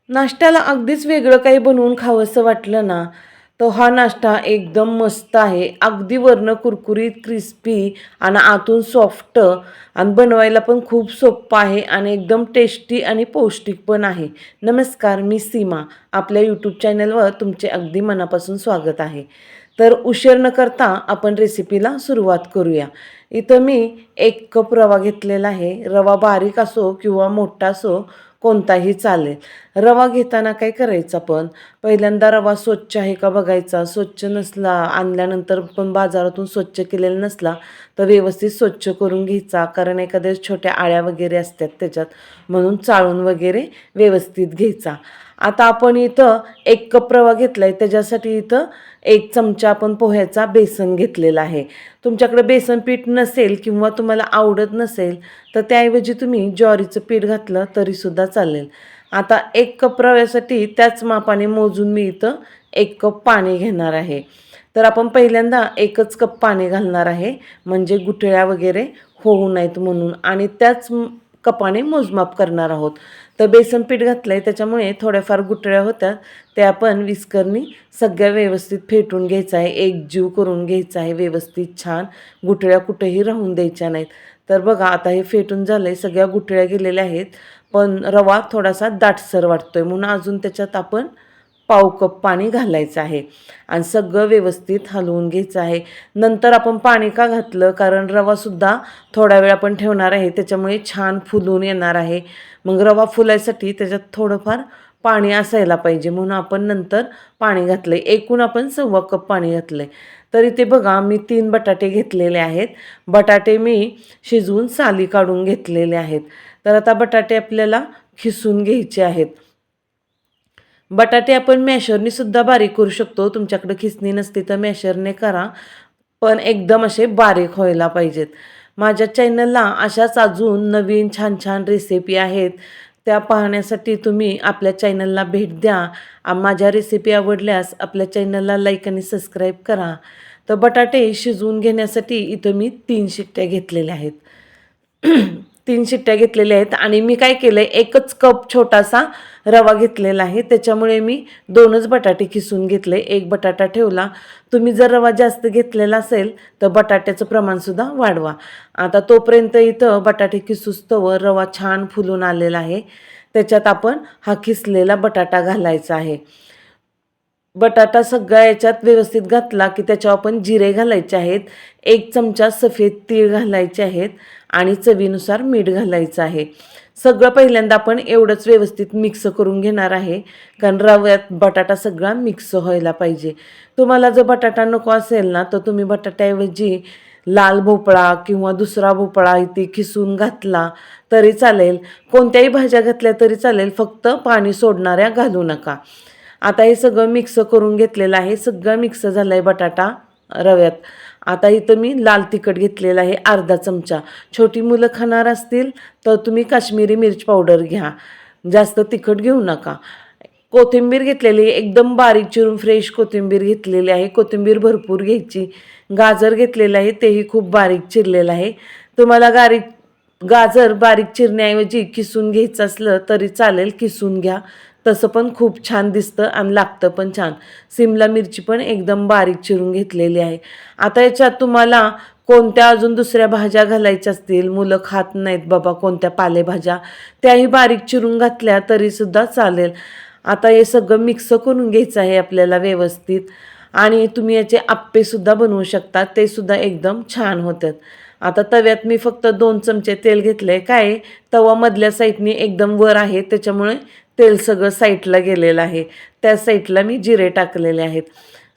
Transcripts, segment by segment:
नाश्त्याला अगदीच वेगळं काही बनवून खावंसं वाटलं ना, तर हा नाश्ता एकदम मस्त आहे. अगदी वरनं कुरकुरीत, क्रिस्पी आणि आतून सॉफ्ट आणि बनवायला पण खूप सोप्पं आहे आणि एकदम टेस्टी आणि पौष्टिक पण आहे. नमस्कार, मी सीमा. आपल्या यूट्यूब चॅनलवर तुमचे अगदी मनापासून स्वागत आहे. तर उशीर न करता आपण रेसिपीला सुरुवात करूया. इथं मी 1 कप रवा घेतलेला आहे. रवा बारीक असो किंवा मोठा असो कोणताही चालेल. रवा घेताना काय करायचं आपण, पहिल्यांदा रवा स्वच्छ आहे का बघायचा. स्वच्छ नसला, आणल्यानंतर पण बाजारातून स्वच्छ केलेला नसला, तर व्यवस्थित स्वच्छ करून घ्यायचा. कारण एखाद्या छोट्या आळ्या वगैरे असतात त्याच्यात, म्हणून चाळून वगैरे व्यवस्थित घ्यायचा. आता आपण इथं 1 कप रवा घेतला आहे, त्याच्यासाठी इथं 1 चमचा आपण पोह्याचा बेसन घेतलेला आहे. तुमच्याकडे बेसन पीठ नसेल किंवा तुम्हाला आवडत नसेल, तर त्याऐवजी तुम्ही ज्वारीचं पीठ घातलं तरीसुद्धा चालेल. आता 1 कप रव्यासाठी त्याच मापाने मोजून मी इथं 1 कप पाणी घेणार आहे. तर आपण पहिल्यांदा 1च कप पाणी घालणार आहे, म्हणजे गुठळ्या वगैरे होऊ नयेत म्हणून आणि त्याच कपाने मोजमाप करणार आहोत. तर बेसन पीठ घातलं आहे त्याच्यामुळे थोड्याफार गुठळ्या होत्या, त्या आपण विस्करनी सगळ्या व्यवस्थित फेटून घ्यायचं आहे, एकजीव करून घ्यायचं आहे व्यवस्थित छान. गुठळ्या कुठेही राहून द्यायच्या नाहीत. तर बघा आता हे फेटून झालं आहे, सगळ्या गुठळ्या गेलेल्या आहेत. पण रवा थोडासा दाटसर वाटतोय म्हणून अजून त्याच्यात आपण पाव कप पाणी घालायचं आहे आणि सगळं व्यवस्थित हलवून घ्यायचं आहे. नंतर आपण पाणी का घातलं, कारण रवासुद्धा थोडा वेळ आपण ठेवणार आहे, त्याच्यामुळे छान फुलून येणार आहे. मग रवा फुलायसाठी त्याच्यात थोडंफार पाणी असायला पाहिजे म्हणून आपण नंतर पाणी घातलं आहे. एकूण आपण 1.25 कप पाणी घातलं आहे. तर इथे बघा मी 3 बटाटे घेतलेले आहेत. बटाटे मी शिजवून साली काढून घेतलेले आहेत. तर आता बटाटे आपल्याला खिसून घ्यायचे आहेत. बटाटे आपण मॅशरने सुद्धा बारीक करू शकतो. तुमच्याकडे खिसणी नसते तर मॅशरने करा. पण एकदम असे बारीक व्हायला पाहिजेत. माझ्या चॅनलला अशाच अजून नवीन छान छान रेसिपी आहेत. त्या पाहण्यासाठी तुम्ही आपल्या चॅनलला भेट द्या. माझ्या रेसिपी आवडल्यास आपल्या चॅनलला लाईक आणि सबस्क्राईब करा. तर बटाटे शिजवून घेण्यासाठी इथं मी 3 शिट्ट्या घेतलेल्या आहेत. 3 शिट्ट्या घेतलेल्या आहेत आणि मी काय केलं आहे, 1च कप छोटासा रवा घेतलेला आहे. त्याच्यामुळे मी 2च बटाटे किसून घेतले. 1 बटाटा ठेवला. तुम्ही जर रवा जास्त घेतलेला असेल तर बटाट्याचं प्रमाणसुद्धा वाढवा. आता तोपर्यंत इथं बटाटे किसूस्तवर रवा छान फुलून आलेला आहे. त्याच्यात आपण हा किसलेला बटाटा घालायचा आहे. बटाटा सगळा याच्यात व्यवस्थित घातला की त्याच्यावर आपण जिरे घालायचे आहेत. 1 चमचा सफेद तीळ घालायचे आहेत आणि चवीनुसार मीठ घालायचं आहे. सगळं पहिल्यांदा आपण एवढंच व्यवस्थित मिक्स करून घेणार आहे, कारण रव्यात बटाटा सगळा मिक्स व्हायला पाहिजे. तुम्हाला जर बटाटा नको असेल ना, तर तुम्ही बटाट्याऐवजी लाल भोपळा किंवा दुसरा भोपळा इथे खिसून घातला तरी चालेल. कोणत्याही भाज्या घातल्या तरी चालेल, फक्त पाणी सोडणाऱ्या घालू नका. आता हे सगळं मिक्स करून घेतलेलं आहे. सगळं मिक्स झालं आहे बटाटा रव्यात. आता इथं मी लाल तिखट घेतलेलं आहे अर्धा चमचा. छोटी मुलं खाणार असतील तर तुम्ही काश्मीरी मिरच पावडर घ्या, जास्त तिखट घेऊ नका. कोथिंबीर घेतलेली आहे, एकदम बारीक चिरून फ्रेश कोथिंबीर घेतलेली आहे. कोथिंबीर भरपूर घ्यायची. गाजर घेतलेलं आहे, तेही खूप बारीक चिरलेलं आहे. तुम्हाला गाजर बारीक चिरण्याऐवजी किसून घ्यायचं असलं तरी चालेल, किसून घ्या. तसं पण खूप छान दिसतं आणि लागतं पण छान. सिमला मिरची पण एकदम बारीक चिरून घेतलेली आहे. आता याच्यात तुम्हाला कोणत्या अजून दुसऱ्या भाज्या घालायच्या असतील, मुलं खात नाहीत बाबा कोणत्या पालेभाज्या, त्याही बारीक चिरून घातल्या तरीसुद्धा चालेल. आता हे सगळं मिक्स करून घ्यायचं आहे आपल्याला व्यवस्थित आणि तुम्ही याचे आप्पेसुद्धा बनवू शकता, ते सुद्धा एकदम छान होतात. आता तव्यात मी फक्त 2 चमचे तेल घेतलं आहे. काय आहे, तवा मधल्या साईडने एकदम वर आहे त्याच्यामुळे तेल सगळं साईडला गेलेलं आहे. त्या साईडला मी जिरे टाकलेले आहेत.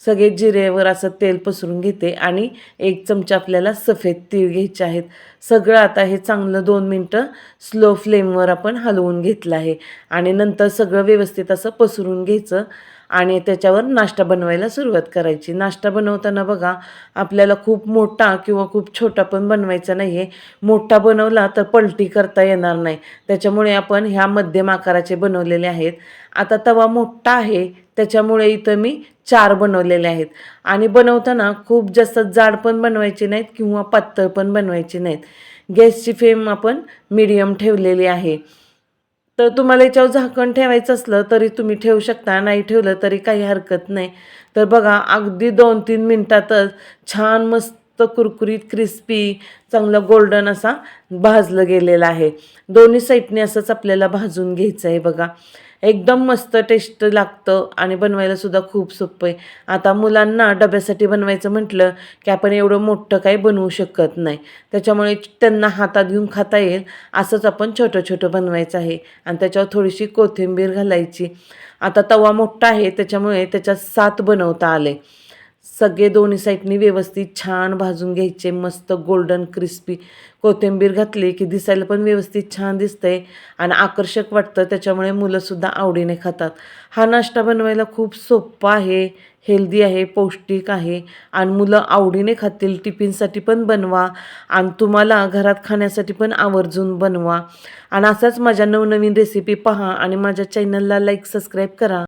सगळे जिरेवर असं तेल पसरून घेते आणि 1 चमचा आपल्याला सफेद तीळ घ्यायचे आहेत. सगळं आता हे चांगलं 2 मिनटं स्लो फ्लेमवर आपण हलवून घेतलं आहे आणि नंतर सगळं व्यवस्थित असं पसरून घ्यायचं आणि त्याच्यावर नाश्ता बनवायला सुरुवात करायची. नाश्ता बनवताना बघा आपल्याला खूप मोठा किंवा खूप छोटा पण बनवायचा नाही आहे. मोठा बनवला तर पलटी करता येणार नाही, त्याच्यामुळे आपण ह्या मध्यम आकाराचे बनवलेले आहेत. आता तवा मोठा आहे त्याच्यामुळे इथं मी 4 बनवलेले आहेत आणि बनवताना खूप जास्त जाड पण बनवायचे नाहीत किंवा पातळ पण बनवायचे नाहीत. गॅसची फ्लेम आपण मीडियम ठेवलेली आहे. तर तुम्हाला याच्यावर झाकण ठेवायचं असलं तरी तुम्ही ठेवू शकता, नाही ठेवलं तरी काही हरकत नाही. तर बघा अगदी 2-3 मिनिटातच छान मस्त कुरकुरीत क्रिस्पी चांगला गोल्डन असा भाजलं गेलेला आहे. दोन्ही साईडने असंच आपल्याला भाजून घ्यायचं आहे बघा. एकदम मस्त टेस्ट लागतं आणि बनवायला सुद्धा खूप सोपं आहे. आता मुलांना डब्यासाठी बनवायचं म्हटलं की आपण एवढं मोठं काही बनवू शकत नाही. त्याच्यामुळे त्यांना हातात घेऊन खाता येईल असंच आपण छोटं-छोटं बनवायचं आहे आणि त्याच्यावर थोडीशी कोथिंबीर घालायची. आता तवा मोठा आहे त्याच्यामुळे त्याच्यात 7 बनवता आले. सगळे दोन्ही साईडनी व्यवस्थित छान भाजून घ्यायचे मस्त गोल्डन क्रिस्पी. कोथिंबीर घातली की दिसायला पण व्यवस्थित छान दिसतंय आणि आकर्षक वाटतं त्याच्यामुळे मुलंसुद्धा आवडीने खातात. हा नाश्ता बनवायला खूप सोपा आहे, हेल्दी आहे, पौष्टिक आहे आणि मुलं आवडीने खातील. टिफिनसाठी पण बनवा आणि तुम्हाला घरात खाण्यासाठी पण आवर्जून बनवा आणि असाच माझ्या नवनवीन रेसिपी पहा आणि माझ्या चॅनलला लाईक, सबस्क्राईब करा.